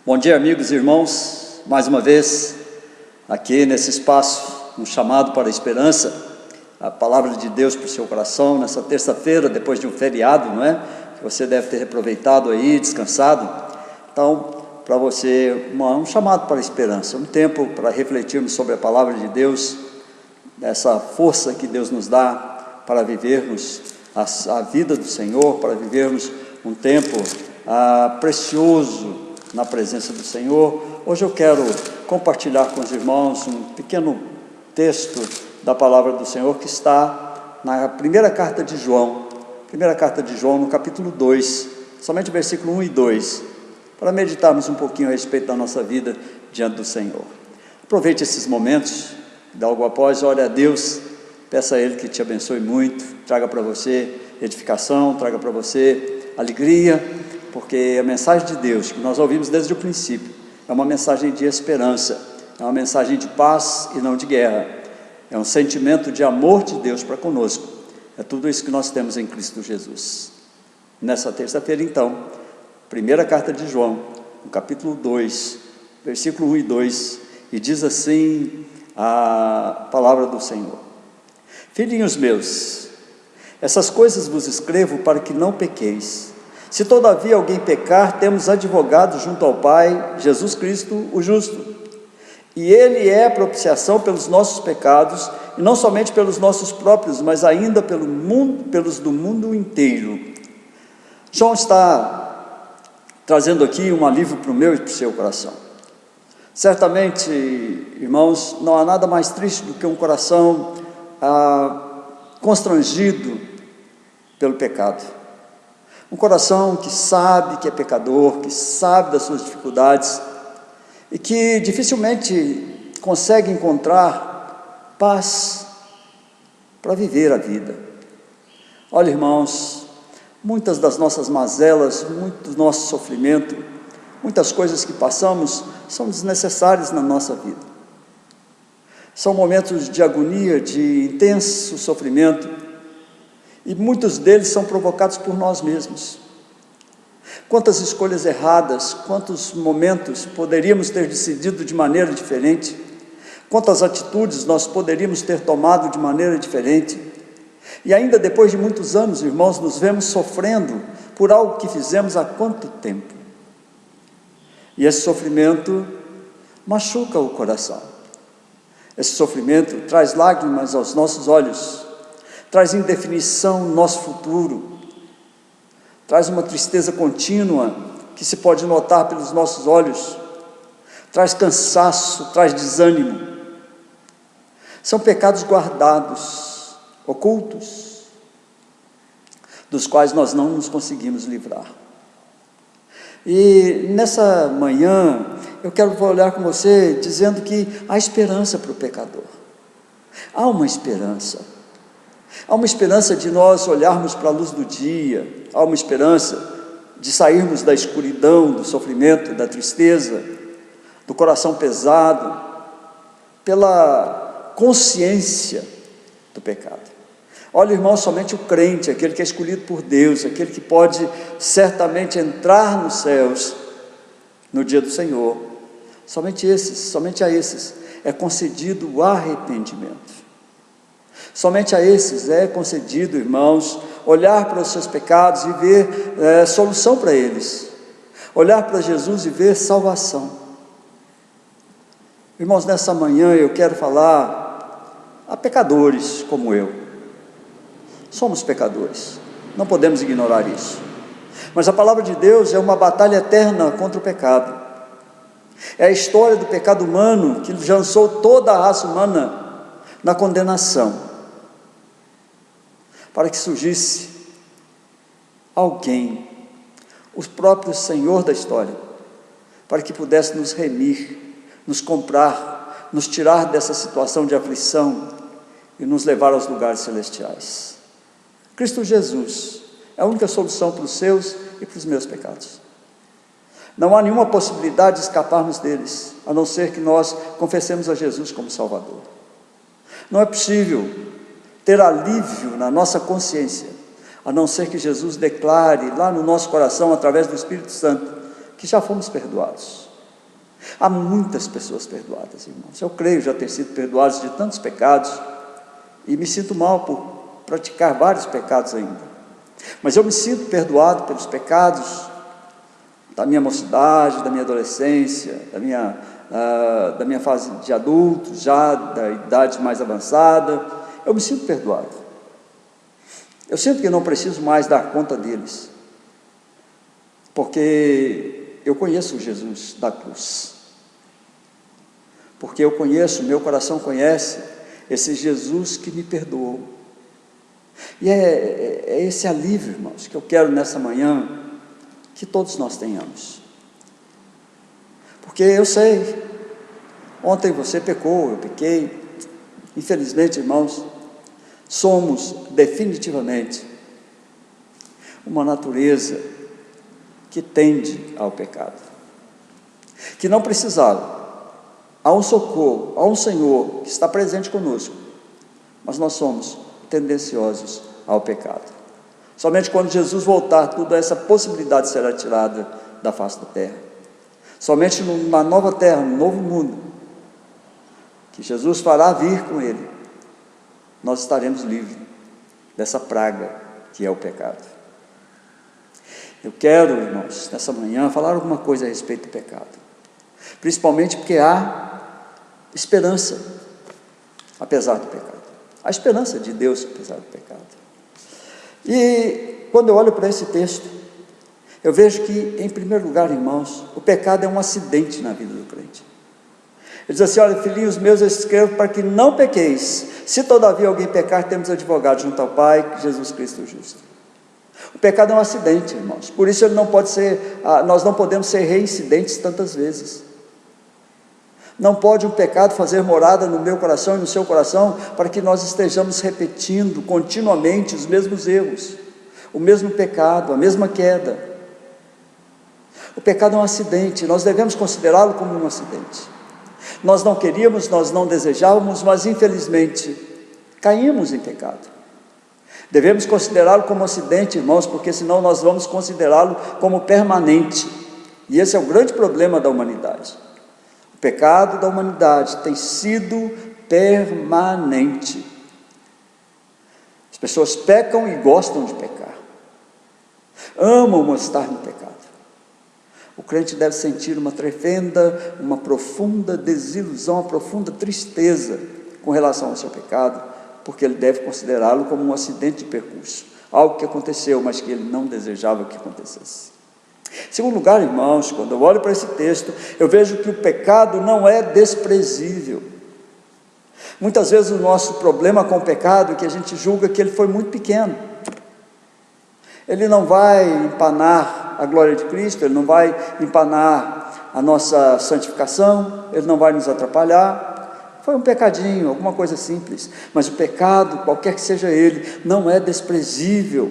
Bom dia, amigos e irmãos, mais uma vez, aqui nesse espaço, um chamado para a esperança, a palavra de Deus para o seu coração, nessa terça-feira, depois de um feriado, não é? Que você deve ter aproveitado aí, descansado. Então, para você, um chamado para a esperança, um tempo para refletirmos sobre a palavra de Deus, essa força que Deus nos dá para vivermos a vida do Senhor, para vivermos um tempo precioso na presença do Senhor. Hoje eu quero compartilhar com os irmãos um pequeno texto da palavra do Senhor que está na primeira carta de João, no capítulo 2, somente o versículo 1 e 2, para meditarmos um pouquinho a respeito da nossa vida diante do Senhor. Aproveite esses momentos, dá algo após, ore a Deus, peça a Ele que te abençoe muito, traga para você edificação, traga para você alegria, porque a mensagem de Deus, que nós ouvimos desde o princípio, é uma mensagem de esperança, é uma mensagem de paz e não de guerra, é um sentimento de amor de Deus para conosco, é tudo isso que nós temos em Cristo Jesus. Nessa terça-feira, então, primeira carta de João, no capítulo 2, versículo 1 e 2, e diz assim a palavra do Senhor: Filhinhos meus, essas coisas vos escrevo para que não pequeis. Se todavia alguém pecar, temos advogado junto ao Pai, Jesus Cristo, o justo. E Ele é a propiciação pelos nossos pecados, e não somente pelos nossos próprios, mas ainda pelos do mundo inteiro. João está trazendo aqui um alívio para o meu e para o seu coração. Certamente, irmãos, não há nada mais triste do que um coração constrangido pelo pecado. Um coração que sabe que é pecador, que sabe das suas dificuldades e que dificilmente consegue encontrar paz para viver a vida. Olha, irmãos, muitas das nossas mazelas, muito do nosso sofrimento, muitas coisas que passamos são desnecessárias na nossa vida. São momentos de agonia, de intenso sofrimento, e muitos deles são provocados por nós mesmos. Quantas escolhas erradas, quantos momentos poderíamos ter decidido de maneira diferente, quantas atitudes nós poderíamos ter tomado de maneira diferente, e ainda depois de muitos anos, irmãos, nos vemos sofrendo por algo que fizemos há quanto tempo, e esse sofrimento machuca o coração, esse sofrimento traz lágrimas aos nossos olhos, traz indefinição no nosso futuro, traz uma tristeza contínua que se pode notar pelos nossos olhos, traz cansaço, traz desânimo. São pecados guardados, ocultos, dos quais nós não nos conseguimos livrar. E nessa manhã, eu quero olhar com você dizendo que há esperança para o pecador. Há uma esperança. Há uma esperança de nós olharmos para a luz do dia, há uma esperança de sairmos da escuridão, do sofrimento, da tristeza, do coração pesado, pela consciência do pecado. Olha, irmão, somente o crente, aquele que é escolhido por Deus, aquele que pode certamente entrar nos céus no dia do Senhor, somente a esses é concedido o arrependimento. Somente a esses é concedido, irmãos, olhar para os seus pecados e ver solução para eles, olhar para Jesus e ver salvação. Irmãos, nessa manhã eu quero falar a pecadores como eu. Somos pecadores, não podemos ignorar isso, mas a palavra de Deus é uma batalha eterna contra o pecado, é a história do pecado humano que lançou toda a raça humana na condenação, para que surgisse alguém, o próprio Senhor da história, para que pudesse nos remir, nos comprar, nos tirar dessa situação de aflição e nos levar aos lugares celestiais. Cristo Jesus é a única solução para os seus e para os meus pecados. Não há nenhuma possibilidade de escaparmos deles, a não ser que nós confessemos a Jesus como Salvador. Não é possível ter alívio na nossa consciência, a não ser que Jesus declare lá no nosso coração, através do Espírito Santo, que já fomos perdoados. Há muitas pessoas perdoadas, irmãos. Eu creio já ter sido perdoado de tantos pecados, e me sinto mal por praticar vários pecados ainda. Mas eu me sinto perdoado pelos pecados da minha mocidade, da minha adolescência, da minha fase de adulto, já da idade mais avançada. Eu me sinto perdoado. Eu sinto que não preciso mais dar conta deles, porque eu conheço Jesus da cruz, porque eu conheço, meu coração conhece esse Jesus que me perdoou. E é esse alívio, irmãos, que eu quero nessa manhã que todos nós tenhamos. Porque eu sei, ontem você pecou, eu pequei. Infelizmente, irmãos, somos definitivamente uma natureza que tende ao pecado, que não precisava. Há um socorro, há um Senhor que está presente conosco, mas nós somos tendenciosos ao pecado. Somente quando Jesus voltar, toda essa possibilidade será tirada da face da terra. Somente numa nova terra, num novo mundo, que Jesus fará vir com Ele, nós estaremos livres dessa praga que é o pecado. Eu quero, irmãos, nessa manhã, falar alguma coisa a respeito do pecado, principalmente porque há esperança, apesar do pecado. Há esperança de Deus, apesar do pecado. E quando eu olho para esse texto, eu vejo que, em primeiro lugar, irmãos, o pecado é um acidente na vida do crente. Ele diz assim: olha, filhinhos meus, eu escrevo para que não pequeis. Se todavia alguém pecar, temos advogado junto ao Pai, Jesus Cristo justo. O pecado é um acidente, irmãos. Por isso ele não pode ser, nós não podemos ser reincidentes tantas vezes. Não pode um pecado fazer morada no meu coração e no seu coração, para que nós estejamos repetindo continuamente os mesmos erros, o mesmo pecado, a mesma queda. O pecado é um acidente, nós devemos considerá-lo como um acidente. Nós não queríamos, nós não desejávamos, mas infelizmente caímos em pecado. Devemos considerá-lo como um acidente, irmãos, porque senão nós vamos considerá-lo como permanente. E esse é o grande problema da humanidade. O pecado da humanidade tem sido permanente. As pessoas pecam e gostam de pecar, amam estar no pecado. O crente deve sentir uma tremenda, uma profunda desilusão, uma profunda tristeza com relação ao seu pecado, porque ele deve considerá-lo como um acidente de percurso, algo que aconteceu, mas que ele não desejava que acontecesse. Em segundo lugar, irmãos, quando eu olho para esse texto, eu vejo que o pecado não é desprezível. Muitas vezes o nosso problema com o pecado é que a gente julga que ele foi muito pequeno. Ele não vai empanar a glória de Cristo, ele não vai empanar a nossa santificação, ele não vai nos atrapalhar. Foi um pecadinho, alguma coisa simples, mas o pecado, qualquer que seja ele, não é desprezível.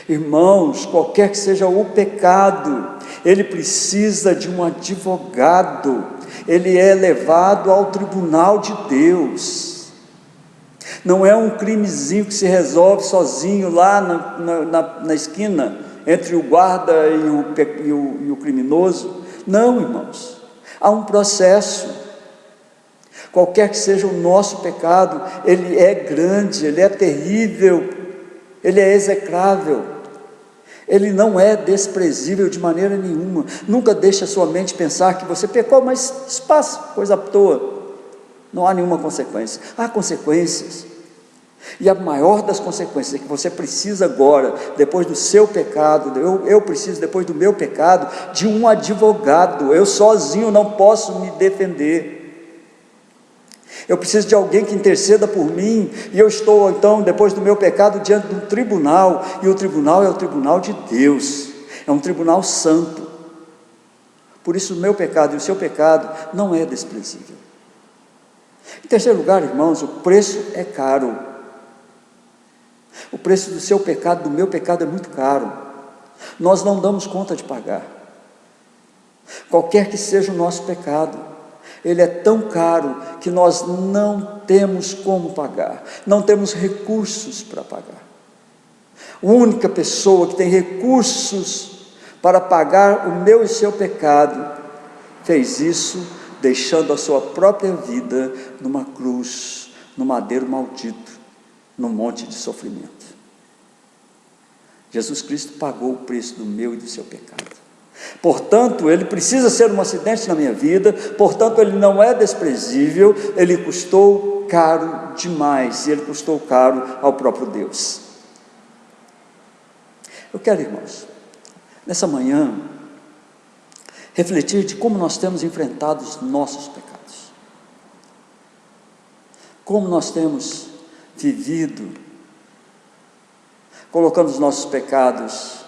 Irmãos, qualquer que seja o pecado, ele precisa de um advogado, ele é levado ao tribunal de Deus. Não é um crimezinho que se resolve sozinho lá na esquina, entre o guarda e o criminoso. Não, irmãos, há um processo. Qualquer que seja o nosso pecado, ele é grande, ele é terrível, ele é execrável, ele não é desprezível de maneira nenhuma. Nunca deixe a sua mente pensar que você pecou, mas espaço, coisa à toa, não há nenhuma consequência. Há consequências, e a maior das consequências é que você precisa agora, depois do seu pecado, eu preciso, depois do meu pecado, de um advogado. Eu sozinho não posso me defender. Eu preciso de alguém que interceda por mim, e eu estou então, depois do meu pecado, diante de um tribunal, e o tribunal é o tribunal de Deus, é um tribunal santo. Por isso o meu pecado e o seu pecado não é desprezível. Em terceiro lugar, irmãos, o preço é caro. O preço do seu pecado, do meu pecado, é muito caro. Nós não damos conta de pagar. Qualquer que seja o nosso pecado, ele é tão caro que nós não temos como pagar, não temos recursos para pagar. A única pessoa que tem recursos para pagar o meu e seu pecado fez isso deixando a sua própria vida numa cruz, no madeiro maldito, num monte de sofrimento. Jesus Cristo pagou o preço do meu e do seu pecado. Portanto, ele precisa ser um acidente na minha vida, portanto, ele não é desprezível, ele custou caro demais, e ele custou caro ao próprio Deus. Eu quero, irmãos, nessa manhã, refletir de como nós temos enfrentado os nossos pecados, como nós temos vivido, colocando os nossos pecados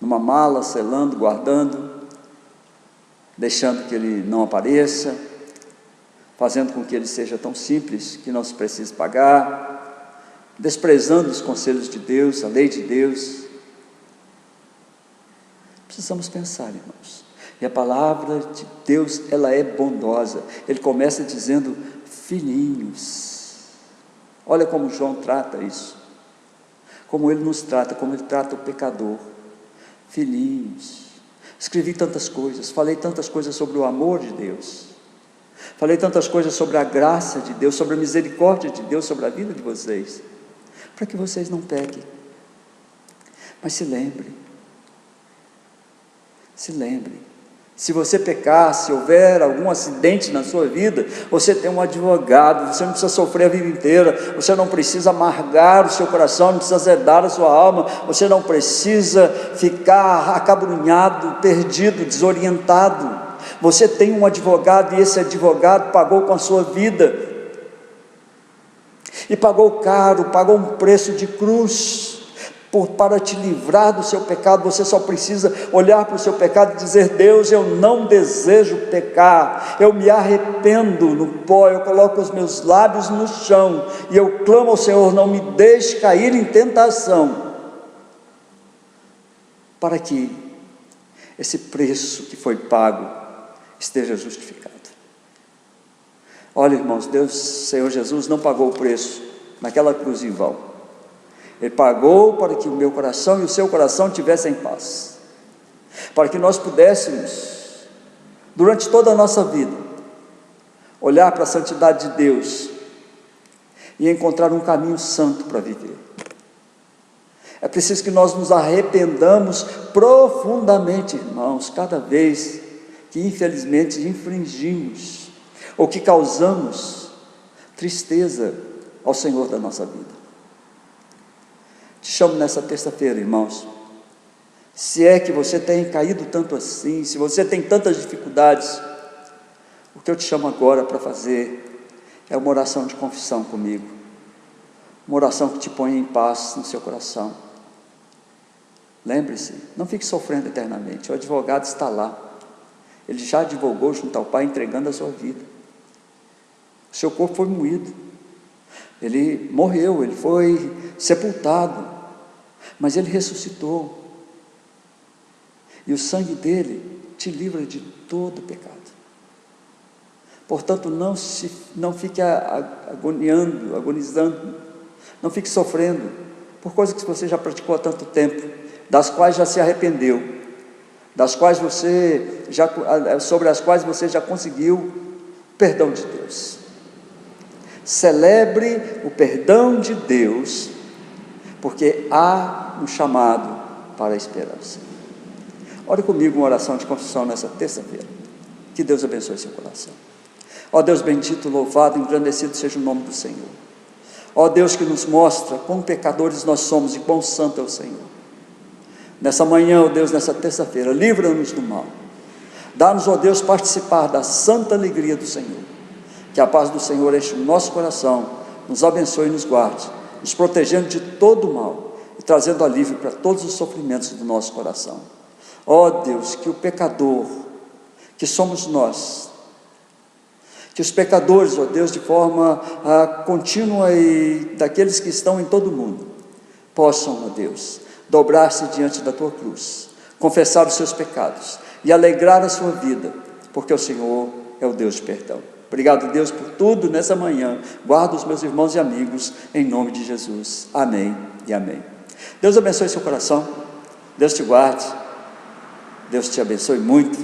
numa mala, selando, guardando, deixando que ele não apareça, fazendo com que ele seja tão simples que não se precise pagar, desprezando os conselhos de Deus, a lei de Deus. Precisamos pensar, irmãos, e a palavra de Deus, ela é bondosa. Ele começa dizendo: filhinhos. Olha como João trata isso, como ele nos trata, como ele trata o pecador. Filhinhos, escrevi tantas coisas, falei tantas coisas sobre o amor de Deus, falei tantas coisas sobre a graça de Deus, sobre a misericórdia de Deus, sobre a vida de vocês, para que vocês não pequem. Mas se lembre, se você pecar, se houver algum acidente na sua vida, você tem um advogado, você não precisa sofrer a vida inteira, você não precisa amargar o seu coração, não precisa azedar a sua alma, você não precisa ficar acabrunhado, perdido, desorientado. Você tem um advogado, e esse advogado pagou com a sua vida, e pagou caro, pagou um preço de cruz, para te livrar do seu pecado. Você só precisa olhar para o seu pecado e dizer: Deus, eu não desejo pecar, eu me arrependo no pó, eu coloco os meus lábios no chão, e eu clamo ao Senhor: não me deixe cair em tentação, para que esse preço que foi pago esteja justificado. Olha, irmãos, Deus, Senhor Jesus, não pagou o preço naquela cruz em vão. Ele pagou para que o meu coração e o seu coração tivessem paz, para que nós pudéssemos, durante toda a nossa vida, olhar para a santidade de Deus e encontrar um caminho santo para viver. É preciso que nós nos arrependamos profundamente, irmãos, cada vez que infelizmente infringimos ou que causamos tristeza ao Senhor da nossa vida. Te chamo nessa terça-feira, irmãos, se é que você tem caído tanto assim, se você tem tantas dificuldades, o que eu te chamo agora para fazer é uma oração de confissão comigo, uma oração que te ponha em paz no seu coração. Lembre-se, não fique sofrendo eternamente, o advogado está lá, ele já advogou junto ao Pai, entregando a sua vida. O seu corpo foi moído, ele morreu, ele foi sepultado, mas ele ressuscitou, e o sangue dele te livra de todo pecado. Portanto, não fique agonizando, não fique sofrendo por coisas que você já praticou há tanto tempo, das quais já se arrependeu, sobre as quais você já conseguiu perdão de Deus. Celebre o perdão de Deus, porque há um chamado para a esperança. Ore comigo uma oração de confissão nessa terça-feira. Que Deus abençoe seu coração. Ó Deus bendito, louvado, engrandecido seja o nome do Senhor. Ó Deus que nos mostra quão pecadores nós somos e quão santo é o Senhor. Nessa manhã, ó Deus, nessa terça-feira, livra-nos do mal. Dá-nos, ó Deus, participar da santa alegria do Senhor. Que a paz do Senhor enche o nosso coração, nos abençoe e nos guarde, nos protegendo de todo o mal e trazendo alívio para todos os sofrimentos do nosso coração. Ó Deus, que o pecador, que somos nós, que os pecadores, ó Deus, de forma contínua e daqueles que estão em todo o mundo, possam, ó Deus, dobrar-se diante da tua cruz, confessar os seus pecados e alegrar a sua vida, porque o Senhor é o Deus de perdão. Obrigado, Deus, por tudo nessa manhã. Guarda os meus irmãos e amigos, em nome de Jesus. Amém e amém. Deus abençoe seu coração, Deus te guarde, Deus te abençoe muito.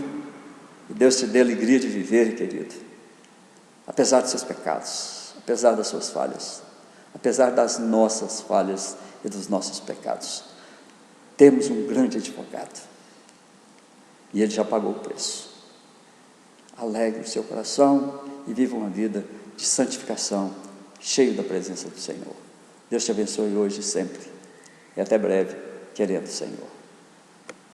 Que Deus te dê alegria de viver, querido, apesar dos seus pecados, apesar das suas falhas, apesar das nossas falhas e dos nossos pecados. Temos um grande advogado, e Ele já pagou o preço. Alegre o seu coração e viva uma vida de santificação, cheio da presença do Senhor. Deus te abençoe hoje e sempre, e até breve, querendo o Senhor.